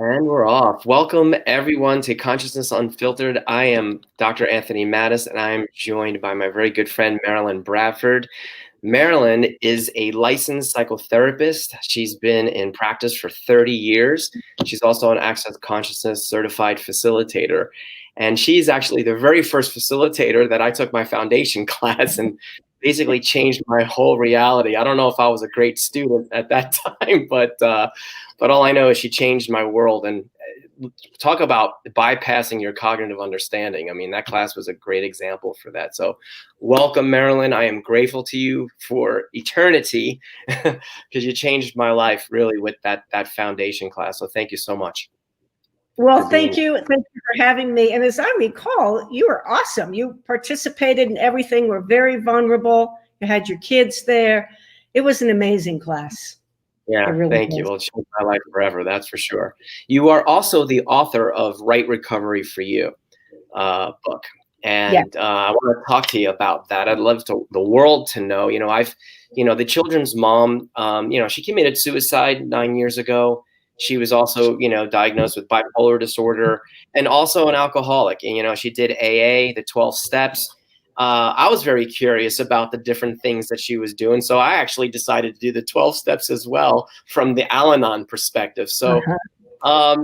And we're off. Welcome, everyone, to Consciousness Unfiltered. I am Dr. Anthony Mattis, and I'm joined by my very good friend, Marilyn Bradford. Marilyn is a licensed psychotherapist. She's been in practice for 30 years. She's also an Access Consciousness certified facilitator. And she's actually the very first facilitator that I took my foundation class and basically changed my whole reality. I don't know if I was a great student at that time, but all I know is she changed my world. And talk about bypassing your cognitive understanding. I mean, that class was a great example for that. So welcome, Marilyn. I am grateful to you for eternity because you changed my life really with that foundation class. So thank you so much. Well, thank you. Thank you for having me. And as I recall, you were awesome. You participated in everything, were very vulnerable. You had your kids there. It was an amazing class. Yeah, really thank you. Well, it changed my life forever, that's for sure. You are also the author of Right Recovery for You book. And I want to talk to you about that. I'd love the world to know, the children's mom, she committed suicide 9 years ago. She was also, diagnosed with bipolar disorder and also an alcoholic. And, she did AA, the 12 steps. I was very curious about the different things that she was doing. So I actually decided to do the 12 steps as well from the Al-Anon perspective. So, I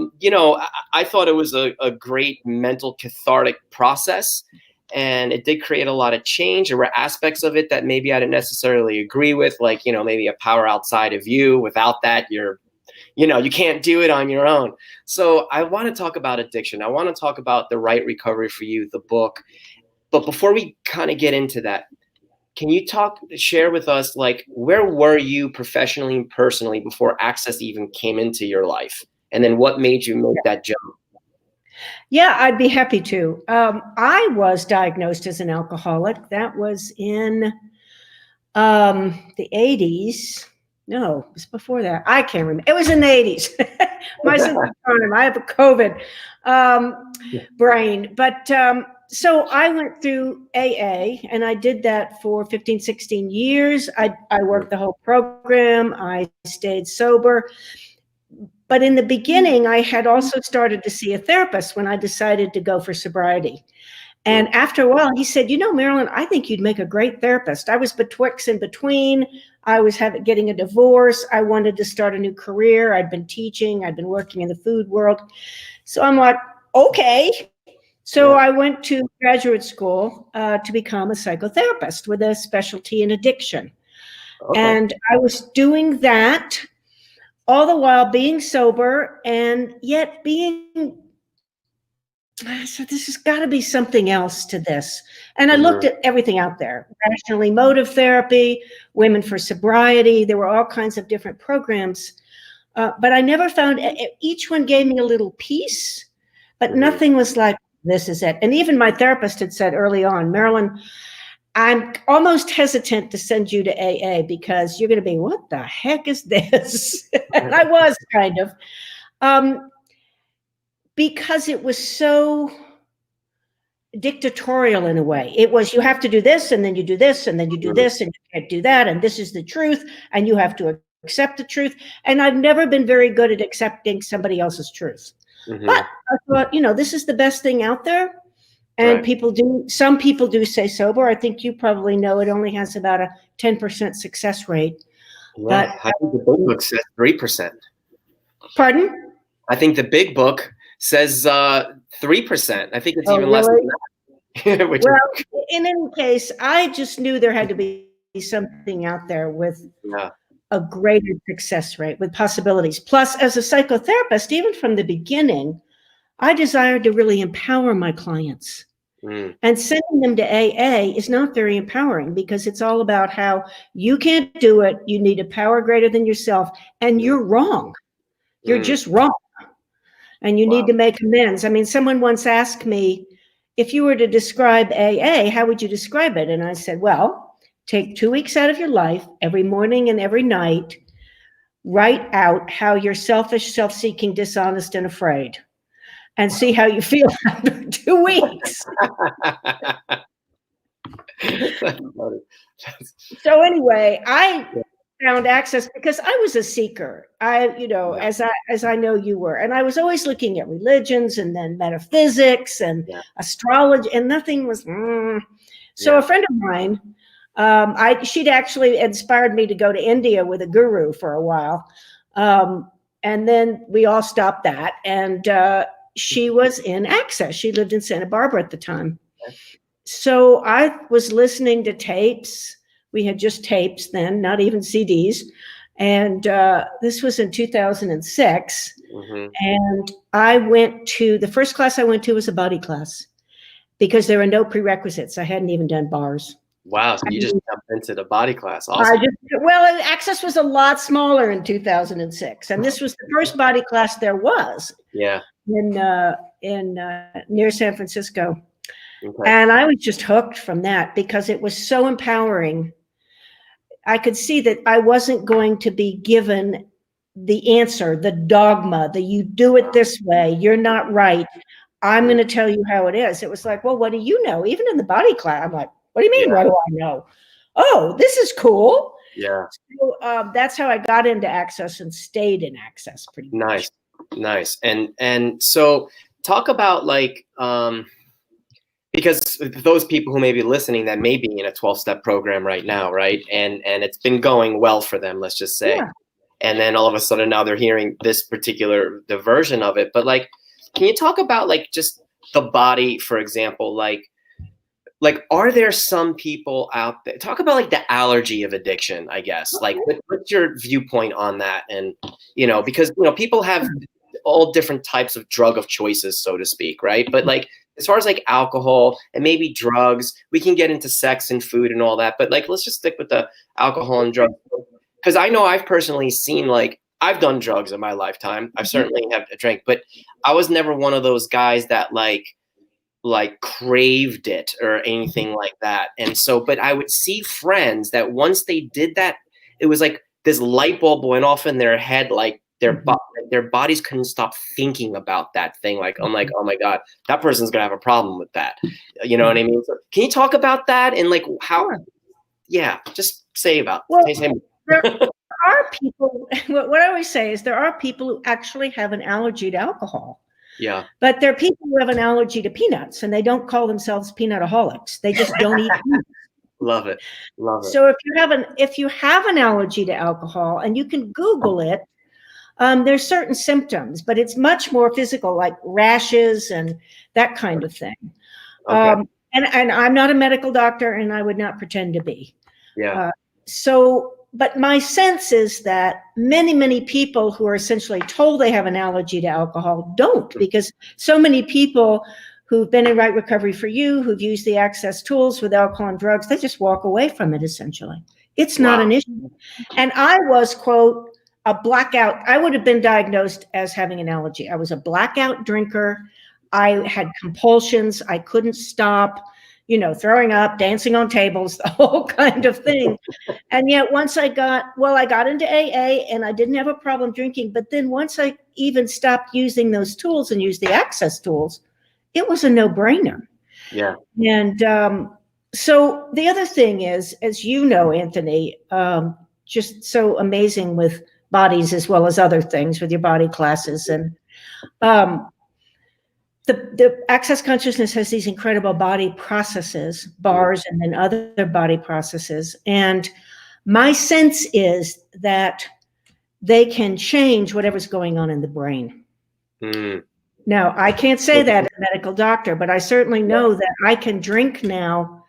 thought it was a great mental cathartic process. And it did create a lot of change. There were aspects of it that maybe I didn't necessarily agree with, like, maybe a power outside of you. Without that, you can't do it on your own. So I want to talk about addiction. I want to talk about the Right Recovery for You, the book. But before we kind of get into that, can you share with us, like, where were you professionally and personally before Access even came into your life? And then what made you make that jump? Yeah, I'd be happy to. I was diagnosed as an alcoholic. That was in the 80s. No, it was before that. I can't remember. It was in the 80s. My sense of time. I have a COVID brain. But so I went through AA, and I did that for 15, 16 years. I worked the whole program. I stayed sober. But in the beginning, I had also started to see a therapist when I decided to go for sobriety. And after a while, he said, Marilyn, I think you'd make a great therapist. I was betwixt and between. I was getting a divorce. I wanted to start a new career. I'd been teaching. I'd been working in the food world. So I'm like, okay. So I went to graduate school to become a psychotherapist with a specialty in addiction. Okay. And I was doing that all the while being sober and yet being, so this has got to be something else to this. And I looked at everything out there, rational emotive therapy, women for sobriety. There were all kinds of different programs, but I never found, each one gave me a little piece, but nothing was like, this is it. And even my therapist had said early on, Marilyn, I'm almost hesitant to send you to AA because you're going to be, what the heck is this? And I was kind of, because it was so dictatorial in a way. It was, you have to do this, and then you do this, and then you do this, and you can't do that, and this is the truth, and you have to accept the truth. And I've never been very good at accepting somebody else's truth. But I thought, this is the best thing out there. And some people do say sober. I think you probably know it only has about a 10% success rate. Yeah, but I think the big book says 3%. Pardon? I think the big book says 3%. I think it's even less than that. Well, in any case, I just knew there had to be something out there with a greater success rate, with possibilities. Plus, as a psychotherapist, even from the beginning, I desired to really empower my clients. And sending them to AA is not very empowering because it's all about how you can't do it. You need a power greater than yourself, and you're wrong. You're just wrong. And you need to make amends. I mean, someone once asked me, if you were to describe AA, how would you describe it? And I said, well, take 2 weeks out of your life, every morning and every night, write out how you're selfish, self-seeking, dishonest, and afraid. And see how you feel after 2 weeks. So anyway, I found access because I was a seeker. As I know you were, and I was always looking at religions and then metaphysics and astrology, and nothing was. So a friend of mine, she'd actually inspired me to go to India with a guru for a while, and then we all stopped that. And she was in Access. She lived in Santa Barbara at the time. So I was listening to tapes. We had just tapes then, not even CDs. And this was in 2006. And the first class I went to was a body class because there were no prerequisites. I hadn't even done bars. Wow. So you just jumped into the body class. Awesome. Access was a lot smaller in 2006. And this was the first body class there was. Yeah. In near San Francisco. Okay. And I was just hooked from that because it was so empowering. I could see that I wasn't going to be given the answer, the dogma, that you do it this way, you're not right. I'm going to tell you how it is. It was like, well, what do you know? Even in the body class, I'm like, what do you mean? What do I know? Oh, this is cool. Yeah. So that's how I got into Access and stayed in Access pretty much. Nice. And so talk about because those people who may be listening that may be in a 12-step program right now, right? And it's been going well for them, let's just say. Yeah. And then all of a sudden now they're hearing this particular version of it. But can you talk about just the body, for example, are there some people out there, talk about the allergy of addiction, I guess, what's your viewpoint on that? And, because, people have all different types of drug of choices, so to speak. Right. But as far as alcohol and maybe drugs, we can get into sex and food and all that. But let's just stick with the alcohol and drugs. Because I know I've personally seen, I've done drugs in my lifetime. I've certainly have drank, but I was never one of those guys that craved it or anything like that. And so, but I would see friends that once they did that, it was this light bulb went off in their head, their bodies couldn't stop thinking about that thing. I'm like, oh my God, that person's gonna have a problem with that. You know what I mean? So can you talk about that and how? Yeah, just say about. There are people. What I always say is there are people who actually have an allergy to alcohol. Yeah. But there are people who have an allergy to peanuts, and they don't call themselves peanutaholics. They just don't eat peanuts. Love it. So if you have an allergy to alcohol, and you can Google it, there's certain symptoms, but it's much more physical, like rashes and that kind of thing. Okay. And I'm not a medical doctor, and I would not pretend to be. Yeah. But my sense is that many, many people who are essentially told they have an allergy to alcohol don't, because so many people who've been in Right Recovery for You, who've used the Access tools with alcohol and drugs, they just walk away from it, essentially. It's not an issue. And I was, quote, a blackout. I would have been diagnosed as having an allergy. I was a blackout drinker. I had compulsions. I couldn't stop. Throwing up, dancing on tables, the whole kind of thing. And yet once I got into AA and I didn't have a problem drinking. But then once I even stopped using those tools and used the Access tools, it was a no-brainer. Yeah. And so the other thing is, as you know, Anthony, just so amazing with bodies as well as other things with your body classes. And the Access consciousness has these incredible body processes, bars, and then other body processes. And my sense is that they can change whatever's going on in the brain. Now, I can't say that as a medical doctor, but I certainly know that I can drink now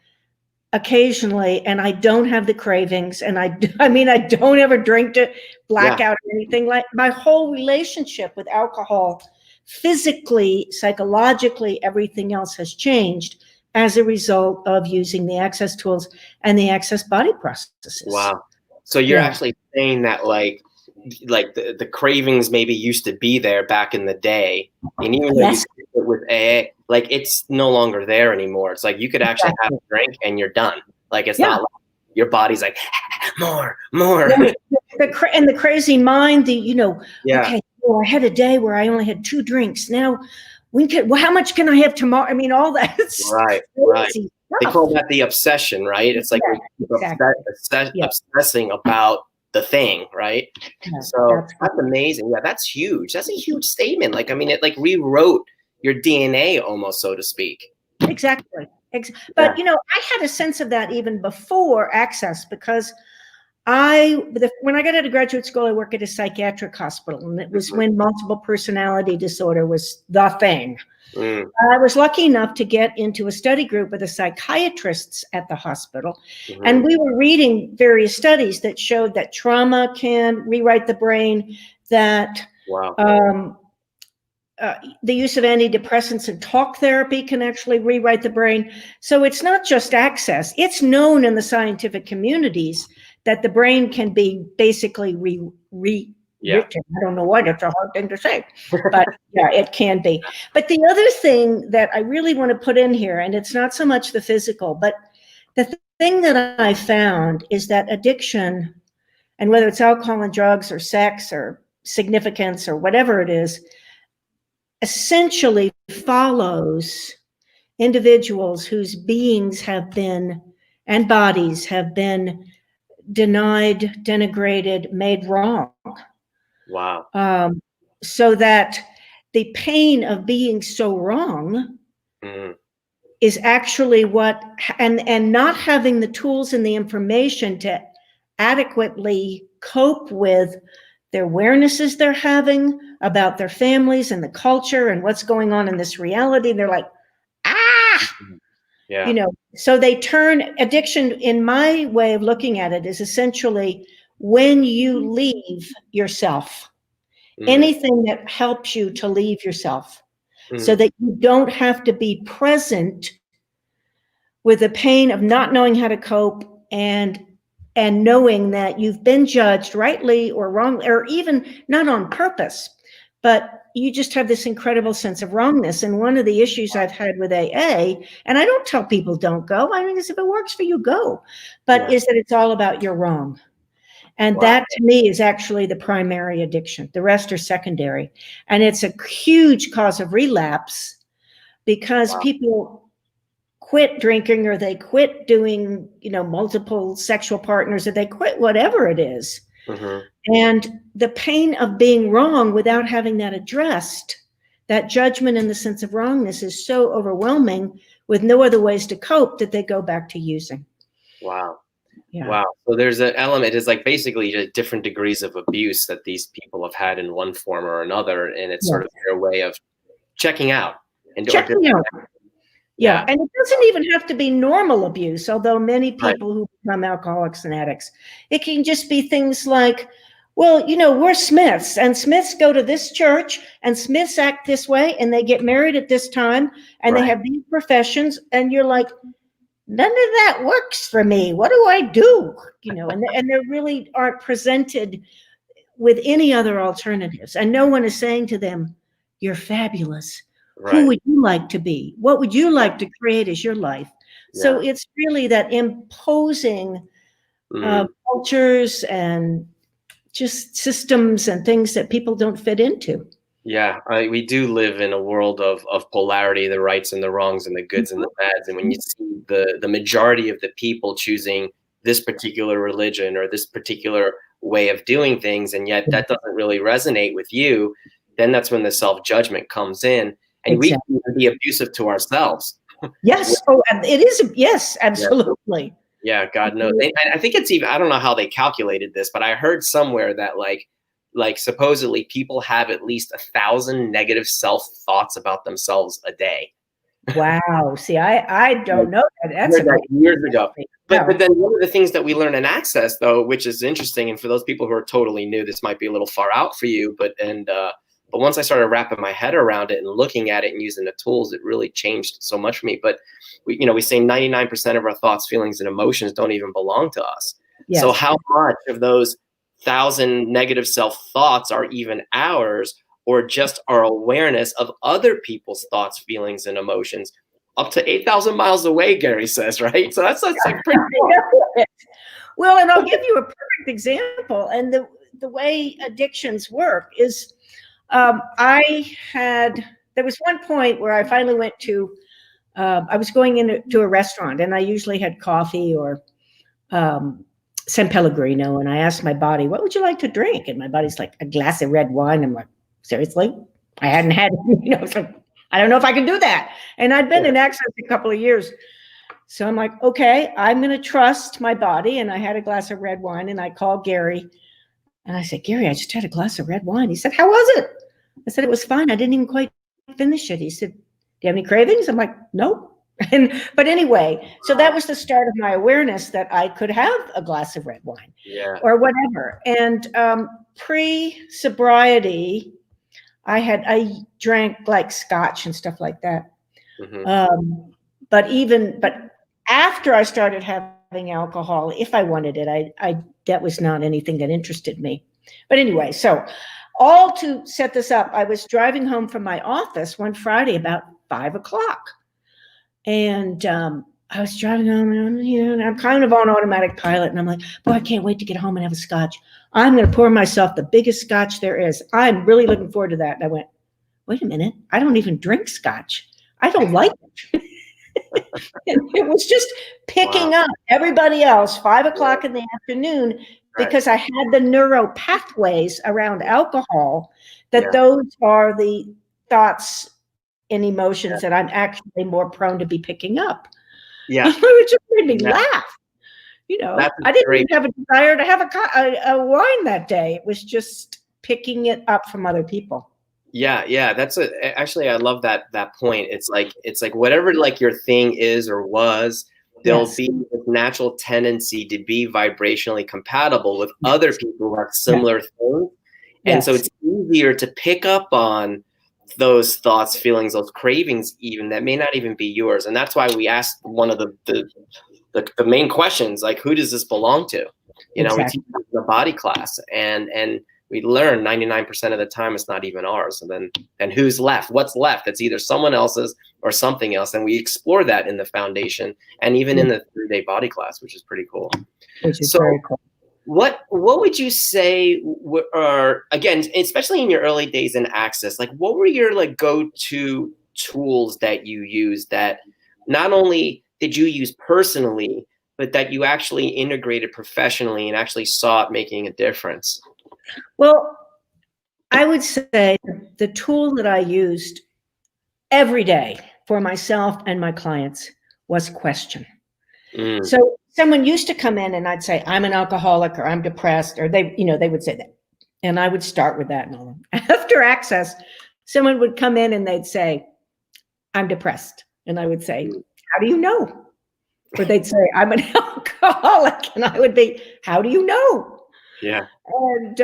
occasionally, and I don't have the cravings. And I don't ever drink to blackout or anything. My whole relationship with alcohol, physically, psychologically, everything else has changed as a result of using the Access tools and the Access body processes. Wow. So you're actually saying that the cravings maybe used to be there back in the day. And even though you did it with AA, it's no longer there anymore. It's you could actually have a drink and you're done. It's not your body's more. And the crazy mind, okay, I had a day where I only had 2 drinks. Now, how much can I have tomorrow? I mean, all that. Right. They call that the obsession, right? It's obsessing about the thing, right? Yeah, So absolutely. that's amazing. Yeah, that's huge. That's a huge statement. Like, I mean, it like rewrote your DNA almost, so to speak. Exactly. But, I had a sense of that even before Access, because when I got out of graduate school, I worked at a psychiatric hospital, and it was when multiple personality disorder was the thing. I was lucky enough to get into a study group with the psychiatrists at the hospital, and we were reading various studies that showed that trauma can rewrite the brain, that the use of antidepressants and talk therapy can actually rewrite the brain. So it's not just Access. It's known in the scientific communities that the brain can be basically rewritten. I don't know why that's a hard thing to say, but yeah, it can be. But the other thing that I really want to put in here, and it's not so much the physical, but the thing that I found is that addiction, and whether it's alcohol and drugs or sex or significance or whatever it is, essentially follows individuals whose beings have been and bodies have been denied, denigrated, made wrong. Wow. So that the pain of being so wrong is actually what, and not having the tools and the information to adequately cope with their awarenesses they're having about their families and the culture and what's going on in this reality. They're like, so they turn addiction, in my way of looking at it, is essentially when you leave yourself, anything that helps you to leave yourself, so that you don't have to be present with the pain of not knowing how to cope, and knowing that you've been judged rightly or wrongly, or even not on purpose, but you just have this incredible sense of wrongness. And one of the issues I've had with AA, and I don't tell people don't go, I mean, if it works for you, go, but is that it's all about you're wrong. And that to me is actually the primary addiction. The rest are secondary. And it's a huge cause of relapse, because people quit drinking, or they quit doing, multiple sexual partners, or they quit whatever it is. And the pain of being wrong without having that addressed, that judgment and the sense of wrongness, is so overwhelming, with no other ways to cope, that they go back to using. Wow. Yeah. Wow. So there's an element, it's like basically just different degrees of abuse that these people have had in one form or another. And it's sort of their way of checking out. Yeah. And it doesn't even have to be normal abuse, although many people who become alcoholics and addicts, it can just be things like, well, we're Smiths, and Smiths go to this church, and Smiths act this way, and they get married at this time, and they have these professions, and you're like, none of that works for me. What do I do? And they really aren't presented with any other alternatives. And no one is saying to them, you're fabulous. Who would you like to be? What would you like to create as your life? So it's really that imposing cultures and just systems and things that people don't fit into. Yeah, we do live in a world of polarity, the rights and the wrongs, and the goods and the bads. And when you see the majority of the people choosing this particular religion or this particular way of doing things, and yet that doesn't really resonate with you, then that's when the self-judgment comes in. And we can be abusive to ourselves. Yes. Oh, it is. Yes, absolutely. Yeah, God knows. I think it's even, I don't know how they calculated this, but I heard somewhere that like supposedly people have at least 1,000 negative self-thoughts about themselves a day. Wow. See, I don't know that. That's years ago. But then one of the things that we learn in Access, though, which is interesting, and for those people who are totally new, this might be a little far out for you, but once I started wrapping my head around it and looking at it and using the tools, it really changed so much for me. But we say 99% of our thoughts, feelings, and emotions don't even belong to us. Yes. So how much of those 1,000 negative self-thoughts are even ours, or just our awareness of other people's thoughts, feelings, and emotions? Up to 8,000 miles away, Gary says, right? So that's like pretty cool. Well, and I'll give you a perfect example. And the way addictions work is, there was one point where I finally went to, I was going into a restaurant, and I usually had coffee or San Pellegrino, and I asked my body, what would you like to drink? And my body's like, a glass of red wine. I'm like, seriously? I hadn't had, it's like, I don't know if I can do that. And I'd been in Access a couple of years. So I'm like, okay, I'm going to trust my body. And I had a glass of red wine, and I called Gary and I said, Gary, I just had a glass of red wine. He said, how was it? I said, it was fine. I didn't even quite finish it. He said, do you have any cravings? I'm like, nope. But anyway, so that was the start of my awareness that I could have a glass of red wine or whatever. And pre-sobriety, I drank like scotch and stuff like that. But after I started having alcohol, if I wanted it, that was not anything that interested me. But anyway, so all to set this up, I was driving home from my office one Friday about 5 o'clock. And I was driving home, and I'm kind of on automatic pilot. And I'm like, boy, I can't wait to get home and have a scotch. I'm going to pour myself the biggest scotch there is. I'm really looking forward to that. And I went, wait a minute. I don't even drink scotch. I don't like it. And it was just picking up everybody else 5 o'clock in the afternoon because I had the neuro pathways around alcohol that those are the thoughts and emotions that I'm actually more prone to be picking up. Yeah. It just made me laugh. I didn't even have a desire to have a wine that day. It was just picking it up from other people. Yeah. Actually, I love that point. It's like whatever like your thing is or was, there'll be this natural tendency to be vibrationally compatible with other people who have similar things. And so it's easier to pick up on those thoughts, feelings, those cravings, even that may not even be yours. And that's why we asked one of the main questions, like, who does this belong to? We teach the body class, and we learn 99% of the time it's not even ours. And then who's left? What's left? It's either someone else's or something else. And we explore that in the foundation and even in the 3-day body class, which is pretty cool. Which is very cool. What would you say are, again, especially in your early days in Access, like what were your like go-to tools that you used that not only did you use personally, but that you actually integrated professionally and actually saw it making a difference? Well, I would say the tool that I used every day for myself and my clients was question. So someone used to come in and I'd say, I'm an alcoholic, or I'm depressed, or they would say that. And I would start with that. And after Access, someone would come in and they'd say, I'm depressed. And I would say, how do you know? Or they'd say, I'm an alcoholic. And I would be, how do you know? Yeah. And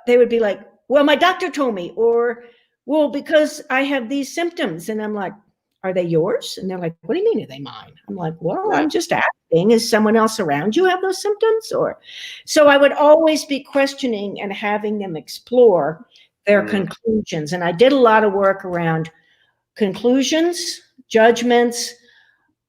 they would be like, well, my doctor told me, or, well, because I have these symptoms. And I'm like, are they yours? And they're like, what do you mean, are they mine? I'm like, well, I'm just asking, is someone else around you have those symptoms? Or so I would always be questioning and having them explore their conclusions. And I did a lot of work around conclusions, judgments,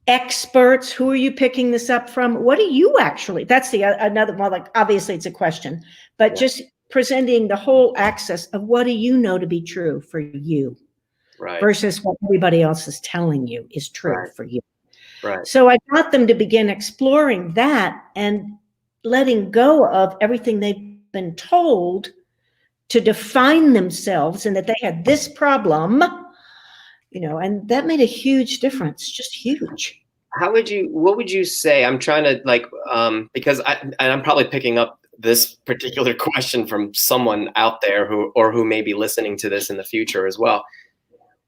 experts. Who are you picking this up from? What do you actually, that's another one, like obviously it's a question, but just presenting the whole axis of what do you know to be true for you? Versus what everybody else is telling you is true for you. So I got them to begin exploring that and letting go of everything they've been told to define themselves and that they had this problem, and that made a huge difference, just huge. What would you say? I'm trying to like, because I'm probably picking up this particular question from someone out there who may be listening to this in the future as well.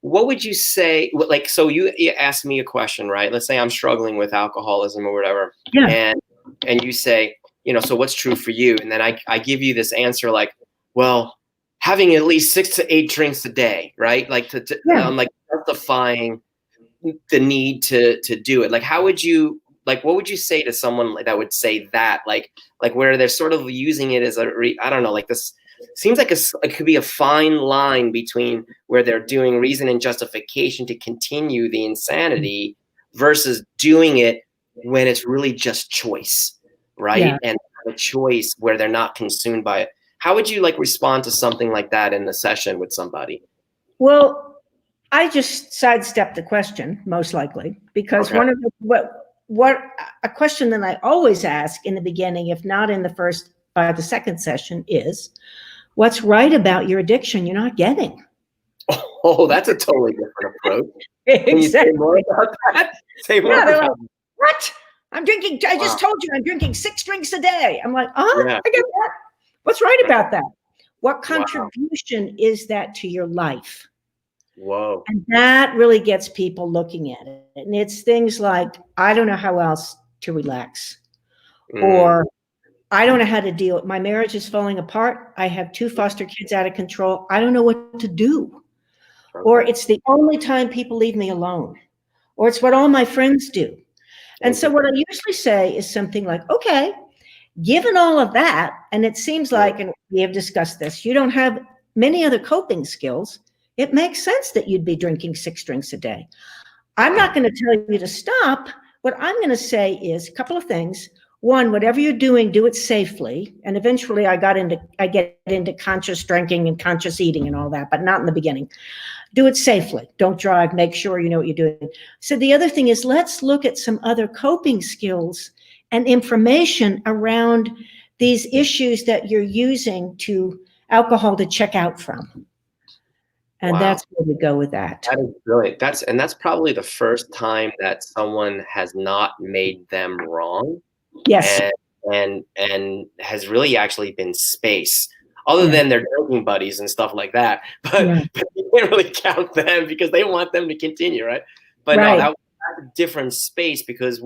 What would you say, like, so you asked me a question, right? Let's say I'm struggling with alcoholism or whatever. And you say, so what's true for you? And then I give you this answer like, well, having at least 6 to 8 drinks a day, right? Like I'm like justifying the need to do it. Like, how would you, like, what would you say to someone that would say that, like where they're sort of using it as I don't know, like this, seems like it could be a fine line between where they're doing reason and justification to continue the insanity versus doing it when it's really just choice, right? And a choice where they're not consumed by it. How would you like respond to something like that in the session with somebody? Well, I just sidestepped the question most likely because a question that I always ask in the beginning, if not in the first, by the second session, is what's right about your addiction you're not getting? Oh, that's a totally different approach. Exactly. Can you say more about that? Say more Yeah, they're about like, what? I'm drinking, I just told you I'm drinking 6 drinks a day. I'm like, Yeah. I get that. What's right about that? What Wow. contribution is that to your life? Whoa. And that really gets people looking at it. And it's things like, I don't know how else to relax. Or I don't know how to deal. My marriage is falling apart. I have 2 foster kids out of control. I don't know what to do. Okay. Or it's the only time people leave me alone. Or it's what all my friends do. And so what I usually say is something like, okay, given all of that, and it seems like, and we have discussed this, you don't have many other coping skills, it makes sense that you'd be drinking 6 drinks a day. I'm not going to tell you to stop. What I'm going to say is a couple of things. One, whatever you're doing, do it safely. And eventually I get into conscious drinking and conscious eating and all that, but not in the beginning. Do it safely. Don't drive. Make sure you know what you're doing. So the other thing is, let's look at some other coping skills and information around these issues that you're using to alcohol to check out from. And that's where we go with that. That is brilliant. That's probably the first time that someone has not made them wrong. Yes. And has really actually been space, other than their drinking buddies and stuff like that. But you can't really count them because they want them to continue, right? But no, that was a different space because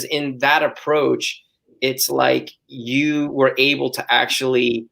in that approach, it's like you were able to actually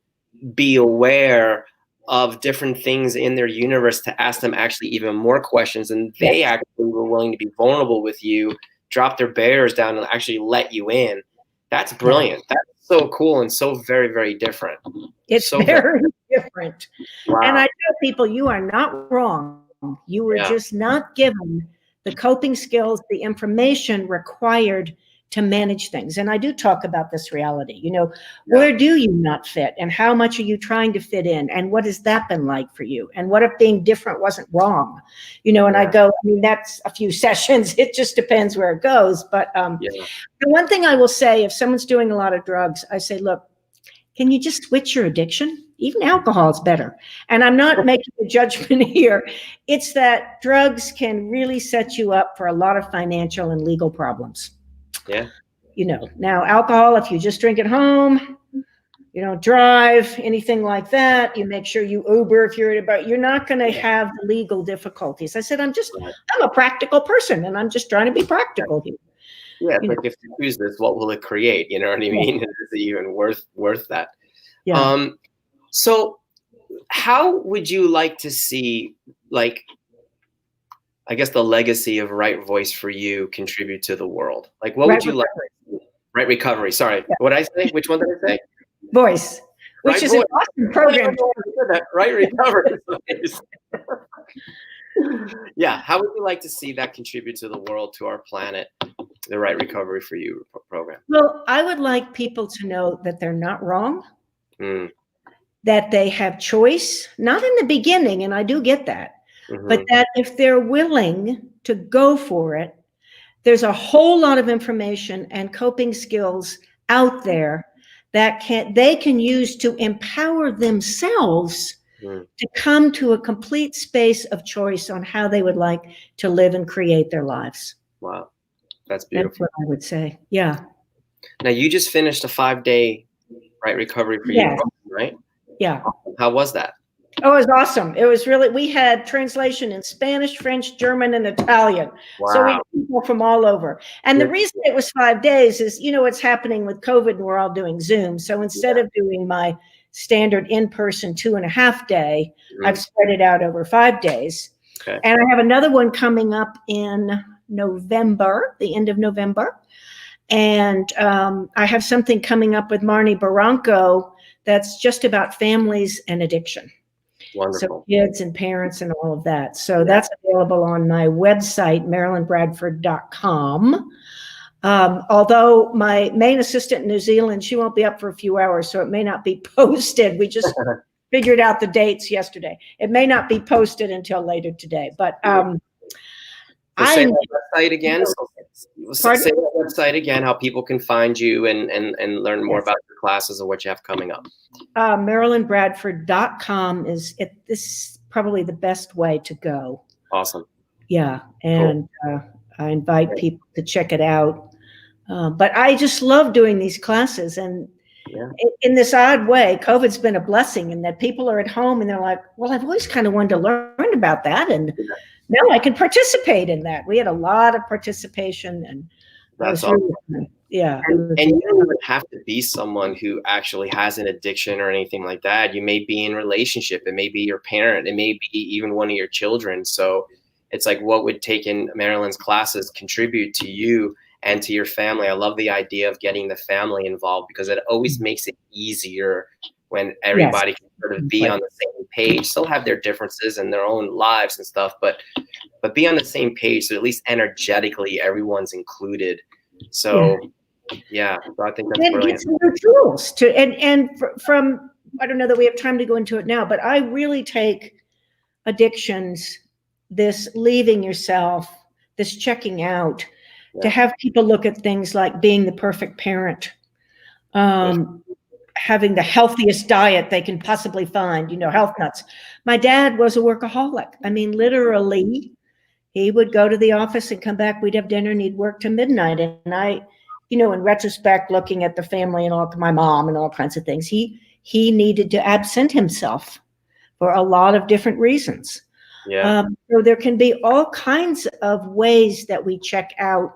be aware of different things in their universe to ask them actually even more questions, and they actually were willing to be vulnerable with you, drop their barriers down, and actually let you in. That's brilliant. That's so cool and so very, very different. It's so very different. Wow. And I tell people, you are not wrong. You were just not given the coping skills, the information required to manage things. And I do talk about this reality, you know, where do you not fit and how much are you trying to fit in? And what has that been like for you? And what if being different wasn't wrong? You know, and I go, I mean, that's a few sessions. It just depends where it goes. But the one thing I will say, if someone's doing a lot of drugs, I say, look, can you just switch your addiction? Even alcohol is better. And I'm not making a judgment here. It's that drugs can really set you up for a lot of financial and legal problems. Yeah. You know, now alcohol, if you just drink at home, you don't drive, anything like that, you make sure you Uber if you're not going to have legal difficulties. I said, I'm a practical person and I'm just trying to be practical here. Yeah, it's like if you choose this, what will it create? You know what I mean? Is it even worth that? Yeah. So how would you like to see, like, I guess the legacy of Right Voice for you contribute to the world? Like, what would you like? Right Recovery. Sorry. What did I say? Which one did I say? Voice, which is an awesome program. Right Recovery. Yeah. How would you like to see that contribute to the world, to our planet, the Right Recovery for You program? Well, I would like people to know that they're not wrong, that they have choice, not in the beginning, and I do get that. But that if they're willing to go for it, there's a whole lot of information and coping skills out there that they can use to empower themselves to come to a complete space of choice on how they would like to live and create their lives. Wow. That's beautiful. That's what I would say. Yeah. Now, you just finished a 5-day Right Recovery for You, right? Yeah. How was that? Oh, it was awesome. It was really, we had translation in Spanish, French, German, and Italian. Wow. So we had people from all over. And the reason it was 5 days is, you know, what's happening with COVID and we're all doing Zoom. So instead of doing my standard in-person 2.5 day, I've spread it out over 5 days. Okay. And I have another one coming up in November, the end of November. And I have something coming up with Marnie Barranco that's just about families and addiction. Wonderful. So kids and parents and all of that. So that's available on my website, MarilynBradford.com. Although my main assistant in New Zealand, she won't be up for a few hours, so it may not be posted. We just figured out the dates yesterday. It may not be posted until later today. But So say I that website again. So Pardon? say that website again, how people can find you and learn more Yes. about your classes and what you have coming up. MarilynBradford.com is this probably the best way to go. Awesome. Yeah. Cool. And I invite Great. people to check it out. But I just love doing these classes. And Yeah. in this odd way, COVID's been a blessing in that people are at home and they're like, well, I've always kind of wanted to learn about that. And now I can participate in that. We had a lot of participation, and That's really awesome. fun. Yeah. And you don't even have to be someone who actually has an addiction or anything like that. You may be in a relationship. It may be your parent. It may be even one of your children. So it's like, what would taking Marilyn's classes contribute to you and to your family? I love the idea of getting the family involved, because it always makes it easier when everybody can sort of be on the same page. Still have their differences and their own lives and stuff, but be on the same page. So at least energetically, everyone's included. So yeah, so I think that's brilliant. Get some new tools to, and from, I don't know that we have time to go into it now, but I really take addictions, this leaving yourself, this checking out, to have people look at things like being the perfect parent, having the healthiest diet they can possibly find, health nuts. My dad was a workaholic. I mean, literally, he would go to the office and come back, we'd have dinner, and he'd work to midnight. And I, in retrospect, looking at the family and all, my mom and all kinds of things, he needed to absent himself for a lot of different reasons. Yeah. So there can be all kinds of ways that we check out.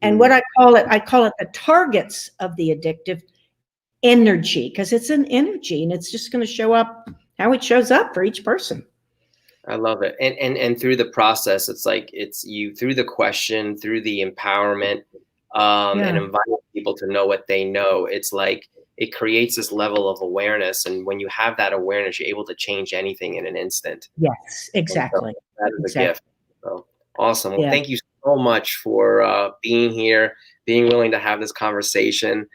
And what I call it the targets of the addictive energy, because it's an energy and it's just going to show up how it shows up for each person. I love it. And through the process, it's like, it's you through the question, through the empowerment, and inviting people to know what they know. It's like, it creates this level of awareness. And when you have that awareness, you're able to change anything in an instant. Yes, exactly. So that is a gift. So awesome. Well, thank you so much for being here, being willing to have this conversation.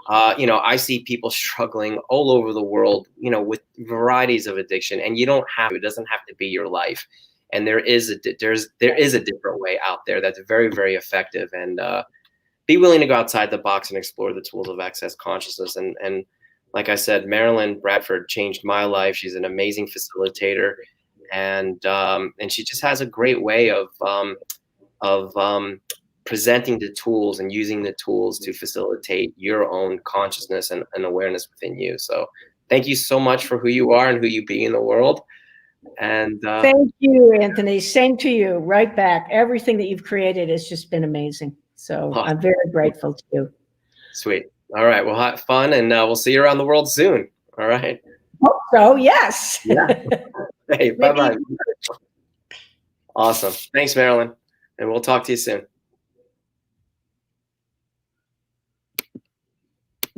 I see people struggling all over the world, with varieties of addiction, and you don't have to. It doesn't have to be your life. And there is a different way out there that's very, very effective. And be willing to go outside the box and explore the tools of access consciousness. And like I said, Marilyn Bradford changed my life. She's an amazing facilitator, and she just has a great way of presenting the tools and using the tools to facilitate your own consciousness and awareness within you. So thank you so much for who you are and who you be in the world. And thank you, Anthony. Same to you. Right back. Everything that you've created has just been amazing. So awesome. I'm very grateful to you. Sweet. All right. Well, have fun, and we'll see you around the world soon. All right. Hope so. Yes. Yeah. Hey, bye-bye. Awesome. Thanks, Marilyn. And we'll talk to you soon.